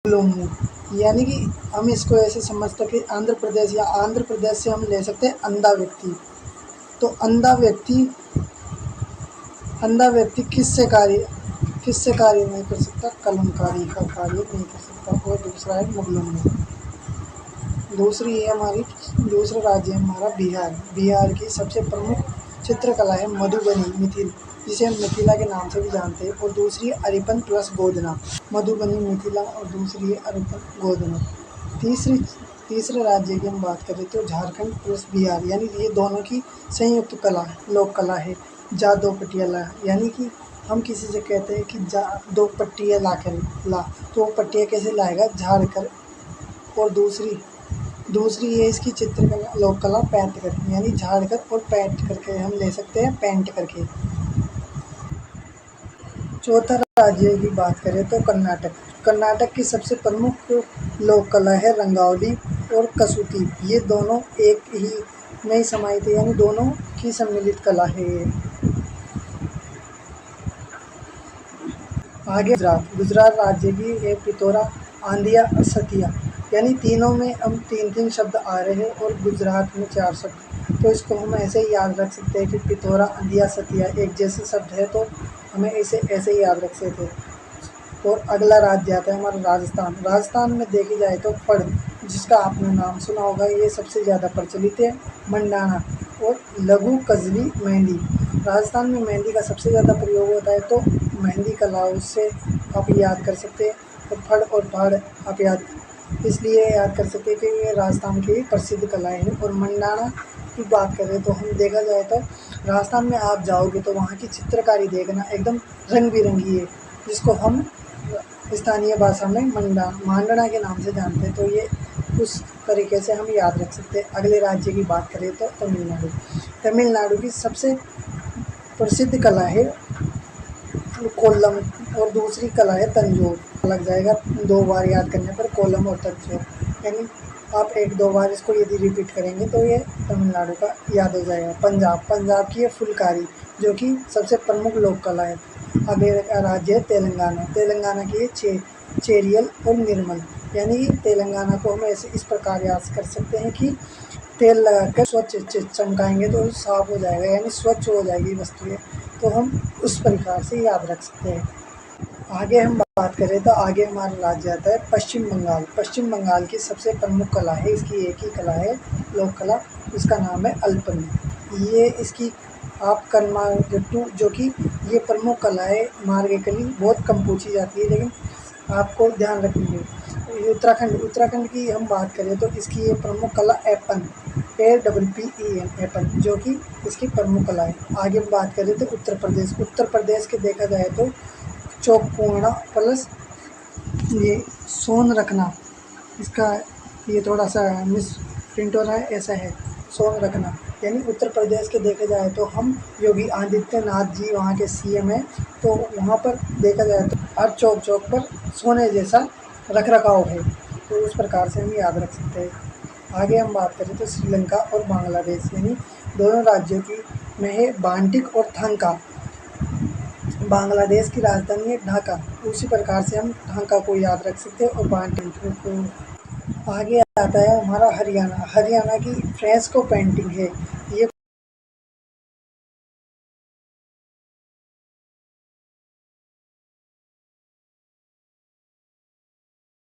लुम्बू, यानी कि हम इसको ऐसे समझते हैं कि आंध्र प्रदेश या आंध्र प्रदेश से हम ले सकते हैं अंधा व्यक्ति। तो अंधा व्यक्ति किससे कार्य नहीं कर सकता? कलमकारी का कार्य नहीं कर सकता। और दूसरा है मुगलुंगू। दूसरा राज्य है हमारा बिहार। बिहार की सबसे प्रमुख चित्रकला है मधुबनी मिथिल, जिसे हम मिथिला के नाम से भी जानते हैं। और दूसरी है अरिपन प्लस गोदना। मधुबनी मिथिला और दूसरी है अरिपन गोदना। तीसरे राज्य की हम बात करें तो झारखंड प्लस बिहार, यानी ये दोनों की संयुक्त कला लोक कला है दो पट्टिया ला, यानी कि हम किसी से कहते हैं कि दो पट्टियाँ ला कर ला, तो वो पट्टियाँ कैसे लाएगा? झाड़ कर। और दूसरी है इसकी चित्रकला लोक कला पेंट करके, यानी झाड़ कर और पेंट करके हम ले सकते हैं, पेंट करके। चौथा राज्य की बात करें तो कर्नाटक। कर्नाटक की सबसे प्रमुख लोक कला है रंगोली और कसूती। ये दोनों एक ही में ही समाहित है, यानी दोनों की सम्मिलित कला है ये। आगे गुजरात राज्य की है पिथौरा, आंधिया और सतिया, यानी तीनों में हम तीन शब्द आ रहे हैं और गुजरात में 4 शब्द। तो इसको हम ऐसे ही याद रख सकते हैं कि पिथौरा, आंधिया, सतिया एक जैसे शब्द है, तो हमें ऐसे ही याद रख सकते हैं। और अगला राज्य आता है हमारा राजस्थान। राजस्थान में देखी जाए तो फड़, जिसका आपने नाम सुना होगा, ये सबसे ज़्यादा प्रचलित है। मंडाना और लघु कजली मेहंदी। राजस्थान में मेहंदी का सबसे ज़्यादा प्रयोग होता है, तो मेहंदी कला उससे आप याद कर सकते हैं। और फड़ और पहाड़ आप इसलिए याद कर सकते हैं कि ये राजस्थान की प्रसिद्ध कलाएँ हैं। और मंडाना की बात करें तो हम देखा जाए तो राजस्थान में आप जाओगे तो वहाँ की चित्रकारी देखना एकदम रंग बिरंगी है, जिसको हम स्थानीय भाषा में मांडना के नाम से जानते हैं। तो ये उस तरीके से हम याद रख सकते हैं। अगले राज्य की बात करें तो तमिलनाडु। तमिलनाडु की सबसे प्रसिद्ध कला है कोल्लम और दूसरी कला है तंजौर। लग जाएगा 2 बार याद करने पर, कोल्लम और तंजौर, यानी आप 1-2 बार इसको यदि रिपीट करेंगे तो ये तमिलनाडु का याद हो जाएगा। पंजाब की है फुलकारी, जो कि सबसे प्रमुख लोक कला है। अगले राज्य है तेलंगाना की है चेरियल और निर्मल, यानी तेलंगाना को हम ऐसे इस प्रकार याद कर सकते हैं कि तेल लगाकर स्वच्छ चमकाएंगे तो साफ हो जाएगा, यानी स्वच्छ हो जाएगी वस्तुएं। तो हम उस प्रकार से याद रख सकते हैं। आगे हम बात करें तो आगे हमारा राज्य आता है पश्चिम बंगाल। पश्चिम बंगाल की सबसे प्रमुख कला है, इसकी एक ही कला है लोक कला, इसका नाम है अल्पना। ये इसकी आप कर्मागट्टू, जो कि ये प्रमुख कला है। मार्गेकली बहुत कम पूछी जाती है, लेकिन आपको ध्यान रखनी है। उत्तराखंड की हम बात करें तो इसकी ये प्रमुख कला एपन, APPEN एपन, जो कि इसकी प्रमुख कला है। आगे हम बात करें तो उत्तर प्रदेश के देखा जाए तो चौक पूर्णा प्लस ये सोन रखना, इसका ये थोड़ा सा मिस प्रिंट हो रहा है, ऐसा है सोन रखना। यानी उत्तर प्रदेश के देखा जाए तो हम योगी आदित्यनाथ जी वहाँ के CM हैं, तो वहाँ पर देखा जाए तो हर चौक पर सोने जैसा रख रखाव है, तो उस प्रकार से हम याद रख सकते हैं। आगे हम बात करें तो श्रीलंका और बांग्लादेश, यानी दोनों राज्यों की में है बांटिक और थंका। बांग्लादेश की राजधानी है ढाका, उसी प्रकार से हम ढाका को याद रख सकते हैं और बांटिक को। आगे आता है हमारा हरियाणा की फ्रेस्को पेंटिंग है। ये